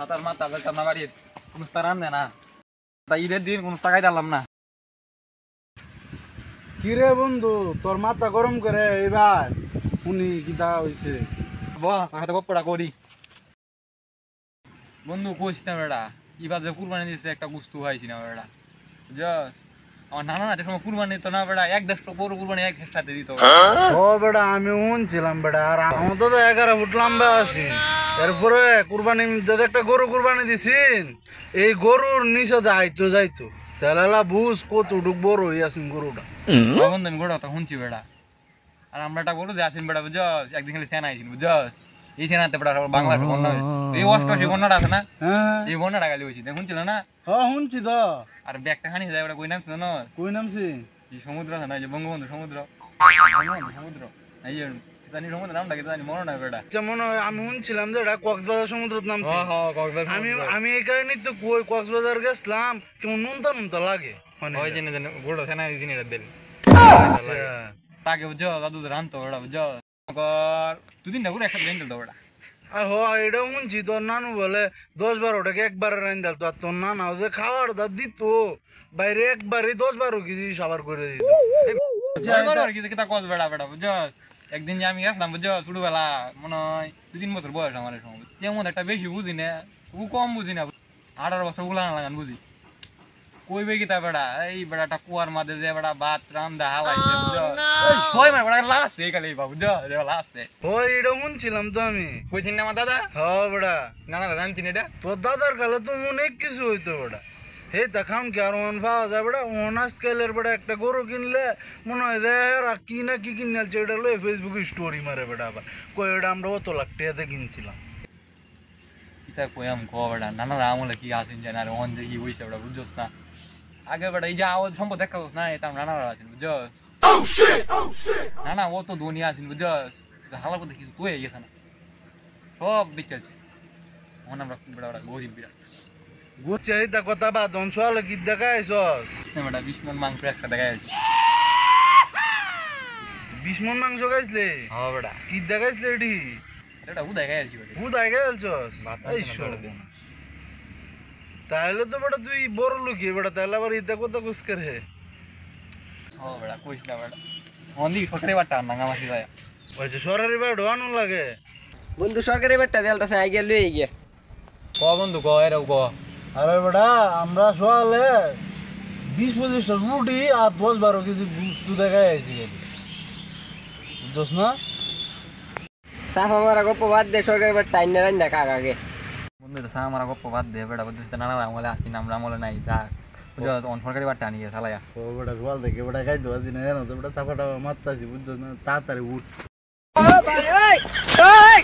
মাথার মাথা বেলতাম না বাড়ির কোন রান দেয় না তা ঈদের দিন কোন টাকাই দিলাম না। কি রে বন্ধু তোর মাথা গরম করে এবার শুনি কিতা হইছে হয়তো গপ্পটা করি বন্ধু কইস না বেড়া এবার যে কুরবানি দিয়েছে একটা গুস্তু হয়েছি না বেড়া বুঝ আমার নানা নাচের সময় কুরবানি দিত না বেড়া 1-1.5 গরু কুরবানি এক সাথে দিত। ও বেটা আমি শুনছিলাম বেটা আর আমার তো 11 ফুট লম্বা আছি এরপরে কুরবানি যদি একটা গরু কুরবানি দিছিন এই গরুর নিচে আইতো যাইতো তেলালা বুঝ কতটুক বড় হইয়াছেন গরুটা বন্ধু আমি গোটা তো শুনছি বেড়া আর আমরা একটা গরু দিয়ে আসিন বেড়া বুঝ একদিন খালি সেনা আইসিন বুঝ এই সেনাতে বেড়া বাংলা বন্যা হয়েছে এই অষ্টআশি বন্যাটা আছে না এই বন্যাটা গালি হয়েছি শুনছিল না? হ্যাঁ শুনছি তো। আর ব্যাগটা খানি যায় ওটা কই নামছিল না? কই নামছি? এই সমুদ্র আছে না যে বঙ্গবন্ধু সমুদ্র সমুদ্র এই জানি সমুদ্র নামটা কি জানি মনে নাই বেটা যেমন আমি শুনছিলাম যে এটা কক্সবাজার সমুদ্র নামছে। আমি এই কারণে তো কই কক্সবাজার গেছিলাম কেমন নুনতা নুনতা লাগে মানে ওই জন্য গোড়ো সেনা দিন এটা দিল তাকে বুঝো দাদু রানতো ওটা বুঝো দুদিনটা করে একসাথে রেঞ্জ দিল ওটা এটা শুনছি তোর নানু বলে 10-12টাকে একবারে রাইন দিল তো আর তোর নানা যে খাওয়ার দা দিত বাইরে একবারে 10-12 কেজি সাবার করে দিত বেড়া বেড়া বুঝো একদিন যে আমি গেছিলাম বুঝো ছোটবেলা মনে হয় 2-3 বছর বয়স আমার সময় তেমন একটা বেশি বুঝি না ও কম বুঝি না 18 বছর উলান লাগান বুঝি কইবে কি তা বেড়া এই বেড়াটা কুয়ার মাঝে যে বেড়া ভাত রান্দা হালাইছে বুঝো ছয় মাস বেড়া লাস্ট এই কালে বাবু বুঝো যে লাস্ট ওই এটা শুনছিলাম তো আমি কইছিন না আমার দাদা হ্যাঁ বেড়া নানা রানছিন এটা তোর দাদার কালে তো অনেক কিছু হইতো বেড়া হে তা খাম কি আর মন পাওয়া যায় বেড়া অনার্স স্কেলের বেড়া একটা গরু কিনলে মনে হয় কি না কি কিনছে এটা লয়ে ফেসবুকে স্টোরি মারে বেড়া আবার কই এটা আমরা অত লাখ টাকাতে কিনছিলাম এটা কইম কো বেড়া নানা আমলে কি আসেন জানা আর অন যে কি হইছে বেড়া বুঝছস না আগে বেড়া এই যে আওয়াজ সম্পদ দেখাছস না এটা নানা আছেন বুঝছস নানা ও তো দুনিয়া আছেন বুঝছস হালা করতে কিছু তুই গেছ না সব বিচলছে মন আমরা বেড়া বেড়া গরিব বিড়া বুঝছে এইটা কথা বাদ অঞ্চলে কি দেখাইছস বেড়া 20 মণ মাংস একটা দেখাইছি 20 মণ মাংস খাইছলে হ্যাঁ বেড়া কি দেখাইছলে এডি এটা উ দেখাইছি বেড়া উ দেখাইছস এই তাহলে তো বেটা তুই বড় লুকিয়ে বেটা তাহলে আবার ইটা কথা কুছ করে ও বেড়া কইছ না বেড়া অনলি সরকারি বাটা নাঙ্গা মাসি যায় ওই যে সরকারি বাট আনুন লাগে বন্ধু সরকারি বাটটা দেলটা আই গেল লই গিয়া ক বন্ধু ক এরাও ক আরে বেটা আমরা সকালে 20-25টা রুটি আর 10-12 কেজি বস্তু দেখাই আইছি বুঝছস না সাফ আমার গপ্প বাদ দে সরকারি বাটটা আইনা রান দেখা আগে বন্ধু তো সারা মারা গপ্প বাদ দে বেড়া বুঝছিস নানা আমলে আসি নাম আমলে নাই যা বুঝো অন সরকারি বাট্টা নিয়ে চালায়া ও বেটা গোয়াল থেকে বেটা খাইতো আজি না জানো তো বেটা চাপাটা মারতাছি বুঝছস না তাড়াতাড়ি উঠ ও ভাই ওই